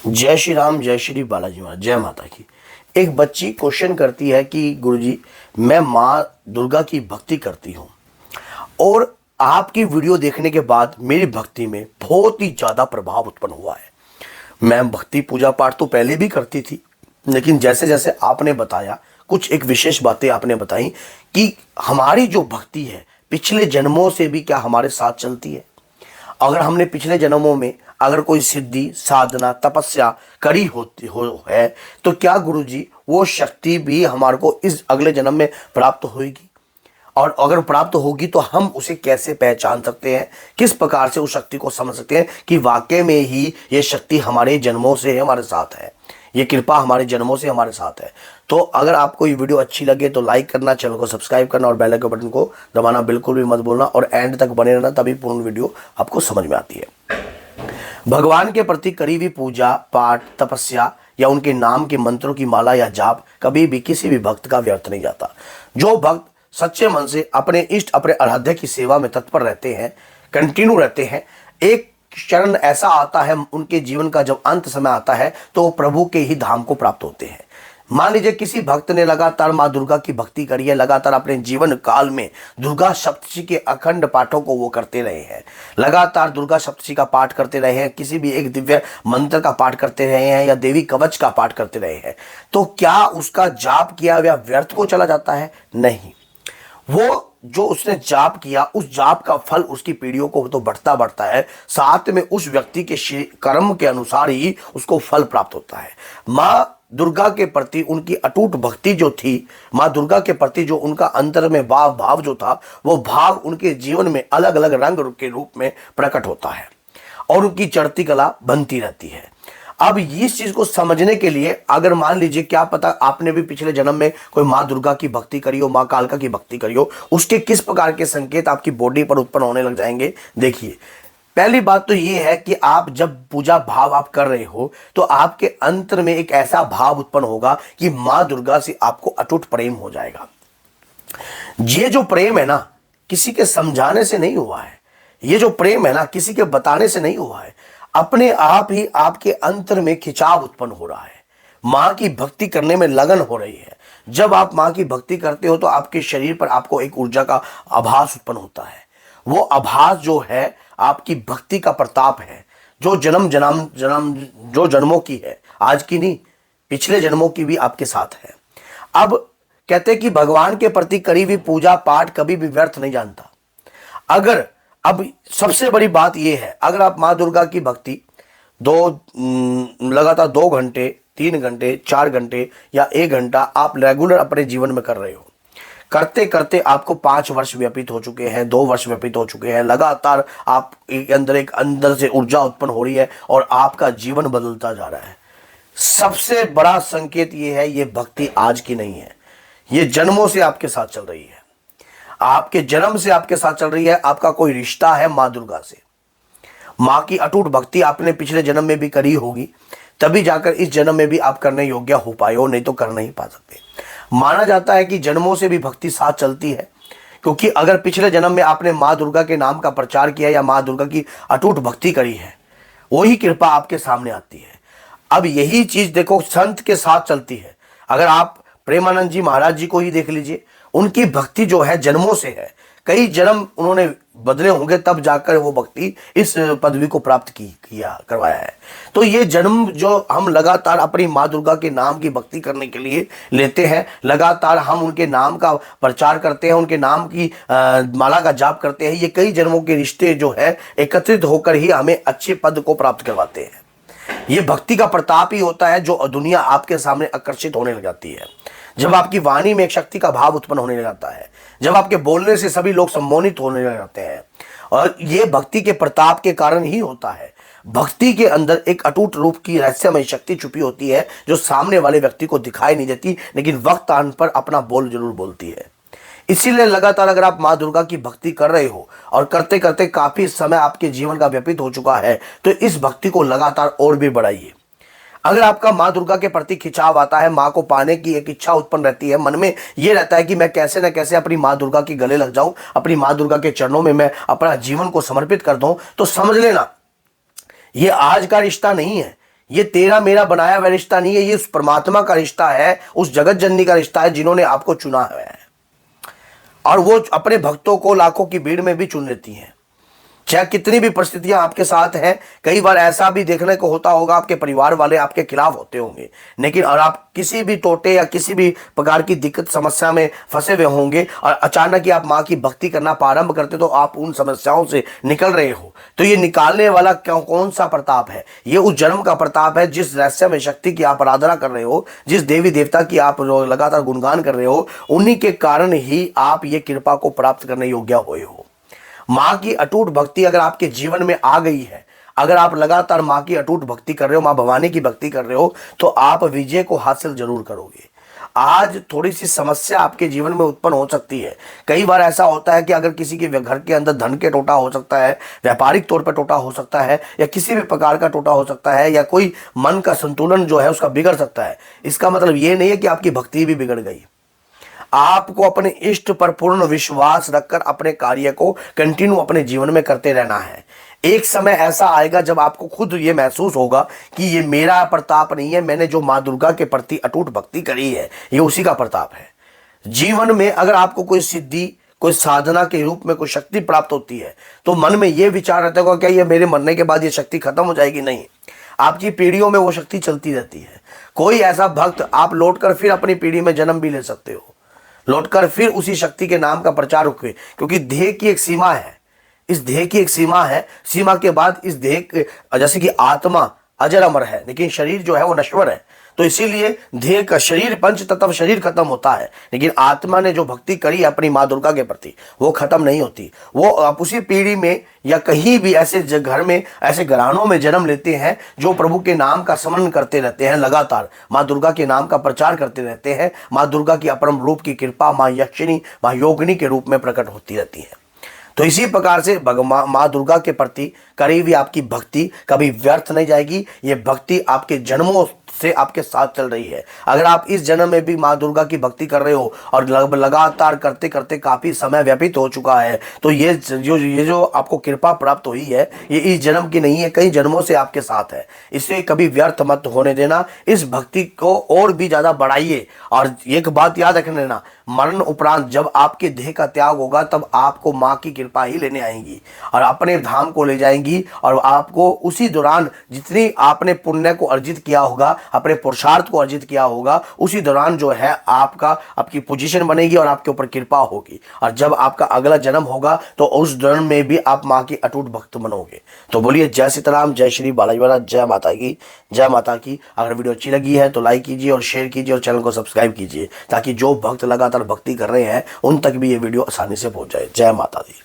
जय श्री राम, जय श्री बालाजी महाराज, जय माता की। एक बच्ची क्वेश्चन करती है कि गुरुजी मैं माँ दुर्गा की भक्ति करती हूँ और आपकी वीडियो देखने के बाद मेरी भक्ति में बहुत ही ज़्यादा प्रभाव उत्पन्न हुआ है। मैं भक्ति पूजा पाठ तो पहले भी करती थी, लेकिन जैसे जैसे आपने बताया, कुछ एक विशेष बातें आपने बताई कि हमारी जो भक्ति है पिछले जन्मों से भी क्या हमारे साथ चलती है। अगर हमने पिछले जन्मों में अगर कोई सिद्धि साधना तपस्या करी होती है तो क्या गुरुजी वो शक्ति भी हमारे को इस अगले जन्म में प्राप्त होगी, और अगर प्राप्त होगी तो हम उसे कैसे पहचान सकते हैं, किस प्रकार से उस शक्ति को समझ सकते हैं कि वाकई में ही ये शक्ति हमारे जन्मों से हमारे साथ है, ये कृपा हमारे जन्मों से हमारे साथ है। तो अगर आपको ये वीडियो अच्छी लगे तो लाइक करना, चैनल को सब्सक्राइब करना और बेल आइकन बटन को दबाना बिल्कुल भी मत भूलना, और एंड तक बने रहना, तभी पूर्ण वीडियो आपको समझ में आती है। भगवान के प्रति करी हुई पूजा पाठ तपस्या या उनके नाम के मंत्रों की माला या जाप कभी भी किसी भी भक्त का व्यर्थ नहीं जाता। जो भक्त सच्चे मन से अपने इष्ट अपने आराध्य की सेवा में तत्पर रहते हैं, कंटिन्यू रहते हैं, एक क्षण ऐसा आता है उनके जीवन का जब अंत समय आता है तो वो प्रभु के ही धाम को प्राप्त होते हैं। मान लीजिए किसी भक्त ने लगातार माँ दुर्गा की भक्ति करी है, लगातार अपने जीवन काल में दुर्गा सप्तशती के अखंड पाठों को वो करते रहे हैं, लगातार दुर्गा सप्तशती का पाठ करते रहे हैं, किसी भी एक दिव्य मंत्र का पाठ करते रहे हैं या देवी कवच का पाठ करते रहे हैं, तो क्या उसका जाप किया हुआ व्यर्थ को चला जाता है? नहीं, वो जो उसने जाप किया उस जाप का फल उसकी पीढ़ियों को तो बढ़ता बढ़ता है, साथ में उस व्यक्ति के कर्म के अनुसार ही उसको फल प्राप्त होता है। माँ दुर्गा के प्रति उनकी अटूट भक्ति जो थी, माँ दुर्गा के प्रति जो उनका अंतर में भाव जो था, वो भाव उनके जीवन में अलग अलग रंग के रूप में प्रकट होता है और उनकी चढ़ती कला बनती रहती है। अब इस चीज को समझने के लिए अगर मान लीजिए क्या पता आपने भी पिछले जन्म में कोई माँ दुर्गा की भक्ति करी हो, माँ कालका की भक्ति करी हो, उसके किस प्रकार के संकेत आपकी बॉडी पर उत्पन्न होने लग जाएंगे। देखिए, पहली बात तो ये है कि आप जब पूजा भाव आप कर रहे हो तो आपके अंतर में एक ऐसा भाव उत्पन्न होगा कि माँ दुर्गा से आपको अटूट प्रेम हो जाएगा। ये जो प्रेम है ना, किसी के समझाने से नहीं हुआ है, ये जो प्रेम है ना किसी के बताने से नहीं हुआ है, अपने आप ही आपके अंतर में खिंचाव उत्पन्न हो रहा है, माँ की भक्ति करने में लगन हो रही है। जब आप माँ की भक्ति करते हो तो आपके शरीर पर आपको एक ऊर्जा का आभास उत्पन्न होता है। वो आभास जो है आपकी भक्ति का प्रताप है, जो जो जन्मों की है, आज की नहीं, पिछले जन्मों की भी आपके साथ है। अब कहते हैं कि भगवान के प्रति करी हुई पूजा पाठ कभी भी व्यर्थ नहीं जानता। अगर अब सबसे बड़ी बात यह है, अगर आप माँ दुर्गा की भक्ति लगातार 2 घंटे 3 घंटे 4 घंटे या 1 घंटा आप रेगुलर अपने जीवन में कर रहे हो, करते करते आपको 5 वर्ष व्यतीत हो चुके हैं, 2 वर्ष व्यतीत हो चुके हैं, लगातार आप एक अंदर से ऊर्जा उत्पन्न हो रही है और आपका जीवन बदलता जा रहा है। सबसे बड़ा संकेत ये है, ये भक्ति आज की नहीं है, ये जन्मों से आपके साथ चल रही है, आपके जन्म से आपके साथ चल रही है। आपका कोई रिश्ता है माँ दुर्गा से, माँ की अटूट भक्ति आपने पिछले जन्म में भी करी होगी, तभी जाकर इस जन्म में भी आप करने योग्य हो पाए हो, नहीं तो कर नहीं पा सकते। माना जाता है कि जन्मों से भी भक्ति साथ चलती है, क्योंकि अगर पिछले जन्म में आपने माँ दुर्गा के नाम का प्रचार किया या माँ दुर्गा की अटूट भक्ति करी है, वही कृपा आपके सामने आती है। अब यही चीज देखो संत के साथ चलती है। अगर आप प्रेमानंद जी महाराज जी को ही देख लीजिए, उनकी भक्ति जो है जन्मों से है, कई जन्म उन्होंने बदले होंगे तब जाकर वो भक्ति इस पदवी को प्राप्त करवाया है। तो ये जन्म जो हम लगातार अपनी माँ दुर्गा के नाम की भक्ति करने के लिए लेते हैं, लगातार हम उनके नाम का प्रचार करते हैं, उनके नाम की माला का जाप करते हैं, ये कई जन्मों के रिश्ते जो है एकत्रित होकर ही हमें अच्छे पद को प्राप्त करवाते हैं। ये भक्ति का प्रताप ही होता है जो दुनिया आपके सामने आकर्षित होने लग जाती है, जब आपकी वाणी में एक शक्ति का भाव उत्पन्न होने लग जाता है, जब आपके बोलने से सभी लोग सम्मोहित होने लग जाते हैं, और ये भक्ति के प्रताप के कारण ही होता है। भक्ति के अंदर एक अटूट रूप की रहस्यमय शक्ति छुपी होती है जो सामने वाले व्यक्ति को दिखाई नहीं देती, लेकिन वक्त आने पर अपना बोल जरूर बोलती है। इसीलिए लगातार अगर आप माँ दुर्गा की भक्ति कर रहे हो और करते करते काफी समय आपके जीवन का व्यतीत हो चुका है, तो इस भक्ति को लगातार और भी बढ़ाइए। अगर आपका माँ दुर्गा के प्रति खिंचाव आता है, माँ को पाने की एक इच्छा उत्पन्न रहती है, मन में ये रहता है कि मैं कैसे न कैसे अपनी माँ दुर्गा के गले लग जाऊं, अपनी माँ दुर्गा के चरणों में मैं अपना जीवन को समर्पित कर दूं, तो समझ लेना ये आज का रिश्ता नहीं है, ये तेरा मेरा बनाया हुआ रिश्ता नहीं है, ये उस परमात्मा का रिश्ता है, उस जगत जननी का रिश्ता है जिन्होंने आपको चुना है। और वो अपने भक्तों को लाखों की भीड़ में भी चुन लेती हैं, चाहे कितनी भी परिस्थितियां आपके साथ हैं। कई बार ऐसा भी देखने को होता होगा, आपके परिवार वाले आपके खिलाफ होते होंगे, लेकिन और आप किसी भी टोटे या किसी भी प्रकार की दिक्कत समस्या में फंसे हुए होंगे और अचानक ही आप माँ की भक्ति करना प्रारंभ करते तो आप उन समस्याओं से निकल रहे हो। तो ये निकालने वाला कौन सा प्रताप है? ये उस जन्म का प्रताप है, जिस रहस्यमय शक्ति की आप आराधना कर रहे हो, जिस देवी देवता की आप लगातार गुणगान कर रहे हो, उन्हीं के कारण ही आप ये कृपा को प्राप्त करने योग्य हुए हो। माँ की अटूट भक्ति अगर आपके जीवन में आ गई है, अगर आप लगातार माँ की अटूट भक्ति कर रहे हो, माँ भवानी की भक्ति कर रहे हो, तो आप विजय को हासिल जरूर करोगे। आज थोड़ी सी समस्या आपके जीवन में उत्पन्न हो सकती है। कई बार ऐसा होता है कि अगर किसी के घर के अंदर धन के टोटा हो सकता है, व्यापारिक तौर पर टोटा हो सकता है, या किसी भी प्रकार का टोटा हो सकता है, या कोई मन का संतुलन जो है उसका बिगड़ सकता है। इसका मतलब ये नहीं है कि आपकी भक्ति भी बिगड़ गई। आपको अपने इष्ट पर पूर्ण विश्वास रखकर अपने कार्य को कंटिन्यू अपने जीवन में करते रहना है। एक समय ऐसा आएगा जब आपको खुद ये महसूस होगा कि ये मेरा प्रताप नहीं है, मैंने जो माँ दुर्गा के प्रति अटूट भक्ति करी है ये उसी का प्रताप है। जीवन में अगर आपको कोई सिद्धि, कोई साधना के रूप में कोई शक्ति प्राप्त होती है, तो मन में ये विचार रहता होगा क्या ये मेरे मरने के बाद ये शक्ति खत्म हो जाएगी? नहीं, आपकी पीढ़ियों में वो शक्ति चलती रहती है। कोई ऐसा भक्त आप लौटकर फिर अपनी पीढ़ी में जन्म भी ले सकते हो, लौटकर फिर उसी शक्ति के नाम का प्रचार होके, क्योंकि देह की एक सीमा है, इस देह की एक सीमा है। सीमा के बाद इस देह, जैसे कि आत्मा अजर अमर है, लेकिन शरीर जो है वो नश्वर है। तो इसीलिए देह का शरीर, पंच तत्व शरीर खत्म होता है, लेकिन आत्मा ने जो भक्ति करी है अपनी माँ दुर्गा के प्रति वो खत्म नहीं होती। वो आप उसी पीढ़ी में या कहीं भी ऐसे घर में, ऐसे घरानों में जन्म लेते हैं जो प्रभु के नाम का स्मरण करते रहते हैं, लगातार माँ दुर्गा के नाम का प्रचार करते रहते हैं। माँ दुर्गा की अपरम रूप की कृपा माँ यक्षिणी, माँ योगिनी के रूप में प्रकट होती रहती है। तो इसी प्रकार से माँ दुर्गा के प्रति करी हुई आपकी भक्ति कभी व्यर्थ नहीं जाएगी। ये भक्ति आपके जन्मों से आपके साथ चल रही है। अगर आप इस जन्म में भी माँ दुर्गा की भक्ति कर रहे हो और लगातार करते करते काफी समय व्यतीत हो चुका है, तो ये जो आपको कृपा प्राप्त हुई है ये इस जन्म की नहीं है, कई जन्मों से आपके साथ है। इसे कभी व्यर्थ मत होने देना, इस भक्ति को और भी ज्यादा बढ़ाइए। और एक बात याद रख लेना, मरण उपरांत जब आपके देह का त्याग होगा तब आपको माँ की कृपा ही लेने आएंगी और अपने धाम को ले जाएंगी। और आपको उसी दौरान जितनी आपने पुण्य को अर्जित किया होगा, अपने पुरुषार्थ को अर्जित किया होगा, उसी दौरान जो है आपकी पोजीशन बनेगी और आपके ऊपर कृपा होगी। और जब आपका अगला जन्म होगा तो उस जन्म में भी आप माँ की अटूट भक्त बनोगे। तो बोलिए जय सीताराम, जय श्री बालाजी महाराज, जय माता की, जय माता की। अगर वीडियो अच्छी लगी है तो लाइक कीजिए और शेयर कीजिए और चैनल को सब्सक्राइब कीजिए, ताकि जो भक्त लगातार भक्ति कर रहे हैं उन तक भी ये वीडियो आसानी से पहुंच जाए। जय माता दी।